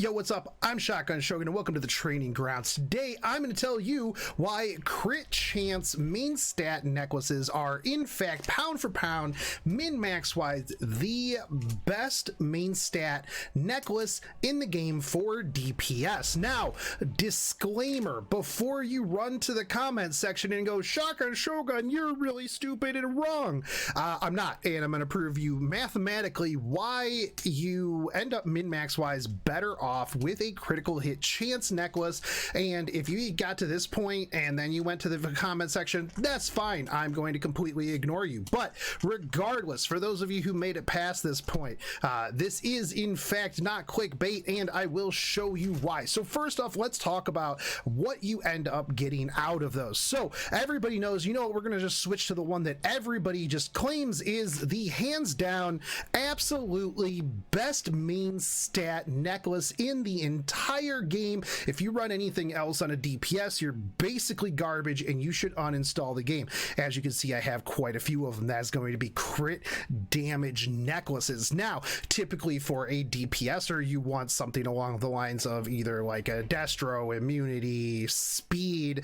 Yo, what's up? I'm Shogun, and welcome to the Training Grounds. Today, I'm going to tell you why crit chance main stat necklaces are, in fact, pound for pound, min-max wise, the best main stat necklace in the game for DPS. Now, disclaimer, before you run to the comment section and go, Shogun, you're really stupid and wrong. I'm not, and I'm going to prove you mathematically why you end up min-max wise better off with a critical hit chance necklace. And if you got to this point and then you went to the comment section, that's fine. I'm going to completely ignore you. But regardless, for those of you who made it past this point, this is in fact not clickbait, and I will show you why. So first off, let's talk about what you end up getting out of those. So everybody knows, you know what, we're going to just switch to the one that everybody just claims is the hands down absolutely best main stat necklace in the entire game. If you run anything else on a DPS, you're basically garbage and you should uninstall the game. As you can see, I have quite a few of them. That's going to be crit damage necklaces. Now, typically for a DPSer, you want something along the lines of either like a destro, immunity, speed,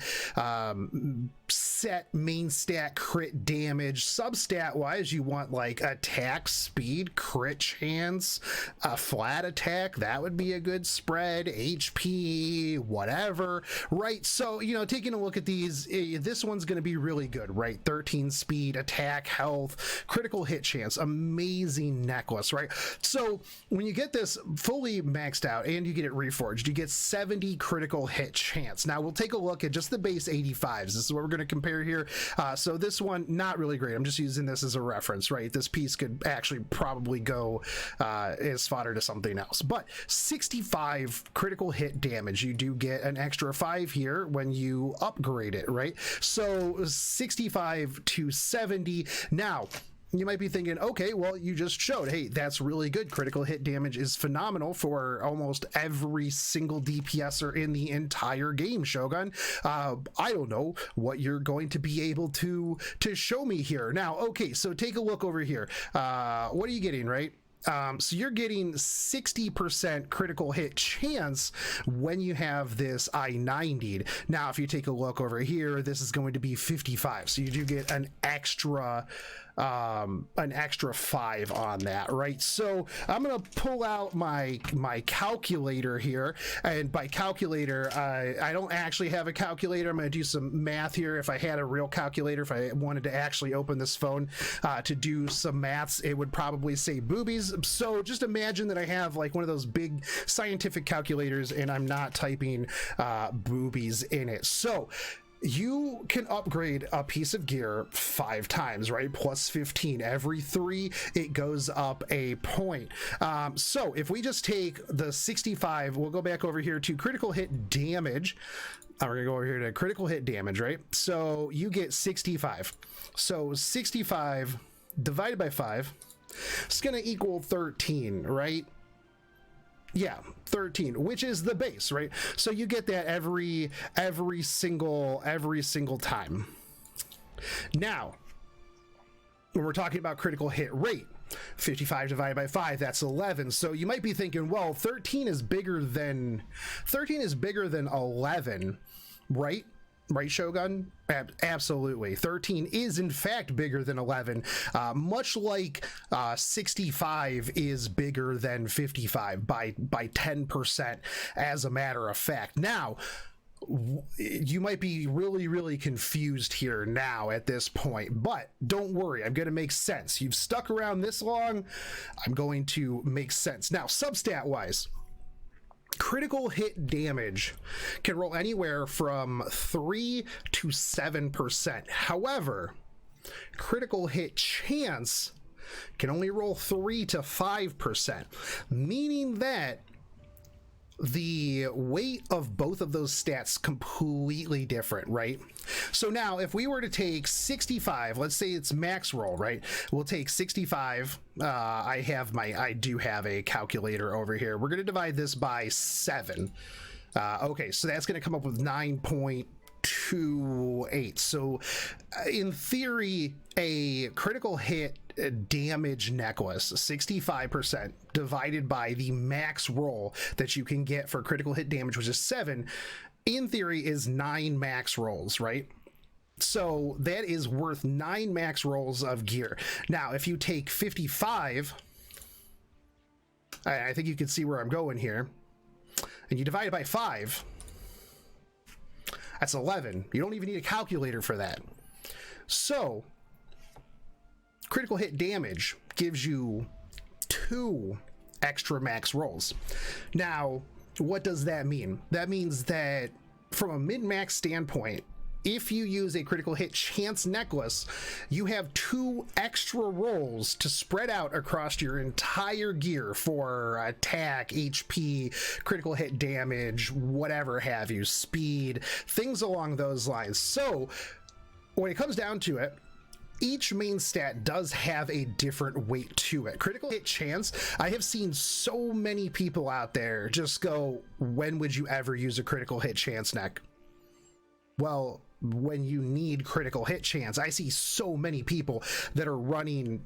set main stat crit damage. Substat wise, you want like attack speed, crit chance, a flat attack. That would be a good spread, HP, whatever, right? So, you know, taking a look at these, this one's going to be really good, right? 13 speed, attack, health, critical hit chance, amazing necklace, right? So when you get this fully maxed out and you get it reforged, you get 70 critical hit chance. Now we'll take a look at just the base 85s. This is what we're going to compare here. So this one, not really great. I'm just using this as a reference, right? This piece could actually probably go as fodder to something else, but 65 critical hit damage. You do get an extra 5 here when you upgrade it, right? So 65 to 70. Now, you might be thinking, okay, well, you just showed, hey, that's really good. Critical hit damage is phenomenal for almost every single DPSer in the entire game, Shogun. I don't know what you're going to be able to show me here. Now, okay, so take a look over here. What are you getting, right? So you're getting 60% critical hit chance when you have this I-90'd. Now, if you take a look over here, this is going to be 55. So you do get an extra 5 on that, right? So I'm gonna pull out my calculator here, and by calculator, I don't actually have a calculator. I'm gonna do some math here. If I had a real calculator, if I wanted to actually open this phone to do some maths, it would probably say boobies. So just imagine that I have like one of those big scientific calculators and I'm not typing boobies in it. So you can upgrade a piece of gear 5 times, right? Plus 15. Every 3, it goes up a point. So if we just take the 65, we'll go back over here to critical hit damage. We're gonna go over here to critical hit damage, right? So you get 65. So 65 divided by 5, it's gonna equal 13, right? Yeah, 13, which is the base, right? So you get that every single time. Now, when we're talking about critical hit rate, 55 divided by 5, that's 11. So you might be thinking, well, 13 is bigger than 11, right? Right, Shogun? Absolutely. 13 is in fact bigger than 11, much like 65 is bigger than 55 by 10%, as a matter of fact. Now, you might be really confused here now at this point, but don't worry, I'm going to make sense. You've stuck around this long, I'm going to make sense. Now, substat wise, critical hit damage can roll anywhere from 3 to 7%. However, critical hit chance can only roll 3 to 5%, meaning that the weight of both of those stats completely different, right? So now if we were to take 65, let's say it's max roll, right? We'll take 65. I do have a calculator over here. We're going to divide this by 7. Okay, so that's going to come up with 9.28. So in theory, a critical hit damage necklace, 65% divided by the max roll that you can get for critical hit damage, which is 7, in theory is 9 max rolls, right? So that is worth 9 max rolls of gear. Now, if you take 55, I think you can see where I'm going here, and you divide it by 5, that's 11. You don't even need a calculator for that. So critical hit damage gives you 2 extra max rolls. Now, what does that mean? That means that from a min-max standpoint, if you use a critical hit chance necklace, you have 2 extra rolls to spread out across your entire gear for attack, HP, critical hit damage, whatever have you, speed, things along those lines. So when it comes down to it, each main stat does have a different weight to it. Critical hit chance, I have seen so many people out there just go, when would you ever use a critical hit chance neck? Well, when you need critical hit chance. I see so many people that are running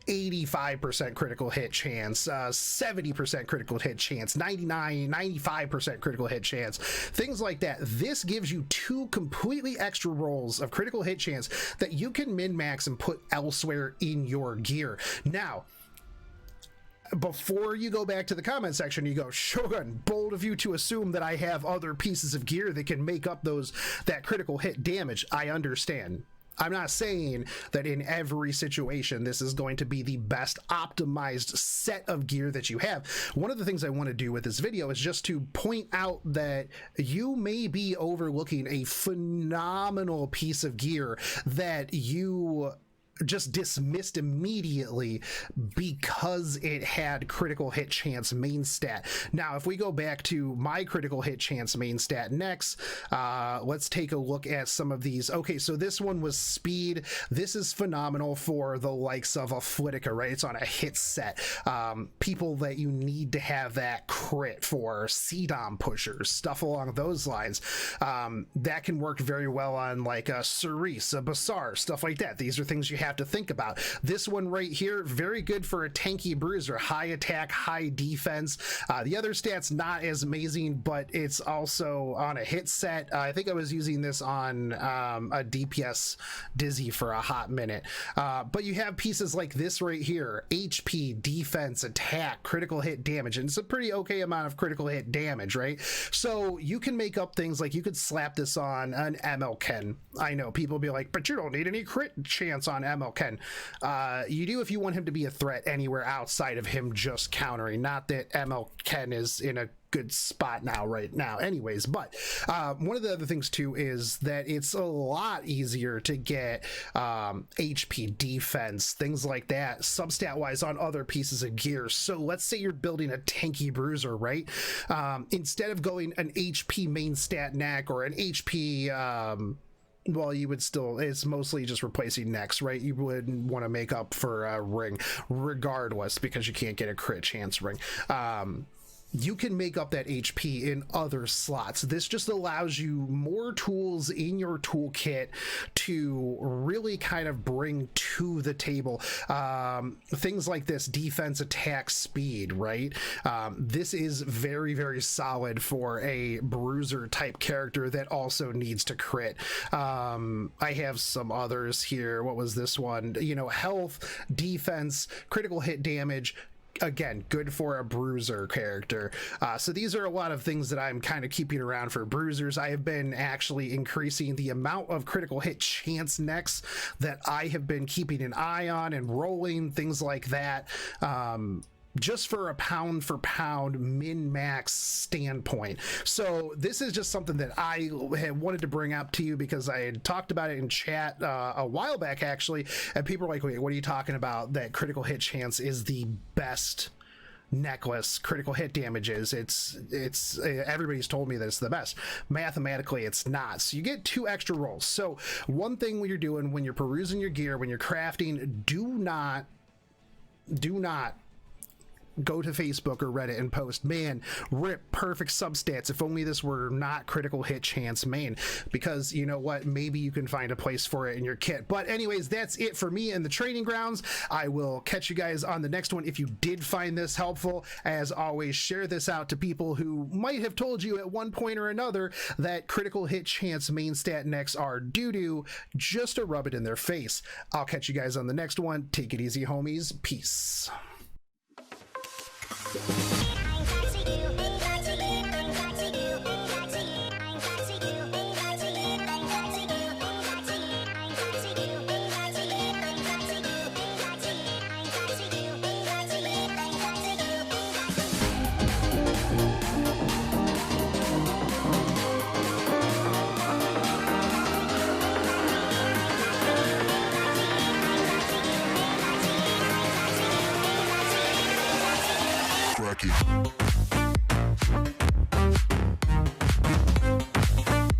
85% critical hit chance, 70% critical hit chance, 95% critical hit chance, things like that. This gives you 2 completely extra rolls of critical hit chance that you can min-max and put elsewhere in your gear. Now, before you go back to the comment section, you go, Shogun, bold of you to assume that I have other pieces of gear that can make up that critical hit damage. I understand. I'm not saying that in every situation this is going to be the best optimized set of gear that you have. One of the things I want to do with this video is just to point out that you may be overlooking a phenomenal piece of gear that you just dismissed immediately because it had critical hit chance main stat. Now, if we go back to my critical hit chance main stat next, let's take a look at some of these. Okay, so this one was speed. This is phenomenal for the likes of a Flitica, right? It's on a hit set. People that you need to have that crit for, CDOM pushers, stuff along those lines. That can work very well on like a Cerise, a Bassar, stuff like that. These are things you have to think about. This one right here, very good for a tanky bruiser, high attack, high defense. The other stats not as amazing, but it's also on a hit set. I think I was using this on a DPS Dizzy for a hot minute. But you have pieces like this right here, HP, defense, attack, critical hit damage, and it's a pretty okay amount of critical hit damage, right? So you can make up things like you could slap this on an MLken. I know people be like, but you don't need any crit chance on MLken. You do if you want him to be a threat anywhere outside of him just countering. Not that MLken is in a good spot right now anyways, but one of the other things too is that it's a lot easier to get HP, defense, things like that substat wise on other pieces of gear. So let's say you're building a tanky bruiser, right? Instead of going an HP main stat neck or an HP well, you would still, it's mostly just replacing necks, right? You wouldn't want to make up for a ring regardless because you can't get a crit chance ring. You can make up that HP in other slots. This just allows you more tools in your toolkit to really kind of bring to the table. Things like this, defense, attack, speed, right? This is very, very solid for a bruiser type character that also needs to crit. I have some others here. What was this one? You know, health, defense, critical hit damage, again, good for a bruiser character. So these are a lot of things that I'm kind of keeping around for bruisers. I have been actually increasing the amount of critical hit chance necks that I have been keeping an eye on and rolling, things like that. Just for a pound for pound min-max standpoint. So this is just something that I had wanted to bring up to you because I had talked about it in chat a while back actually, and people were like, wait, what are you talking about? That critical hit chance is the best necklace. Critical hit damages, it's everybody's told me that it's the best. Mathematically it's not. So you get 2 extra rolls. So one thing when you're doing, when you're perusing your gear, when you're crafting, do not go to Facebook or Reddit and post, man, rip perfect substats. If only this were not critical hit chance main, because you know what, maybe you can find a place for it in your kit. But anyways, that's it for me in the training grounds. I will catch you guys on the next one. If you did find this helpful, as always, share this out to people who might have told you at one point or another that critical hit chance main stat necks are doo-doo, just to rub it in their face. I'll catch you guys on the next one. Take it easy, homies. Peace. Cracky.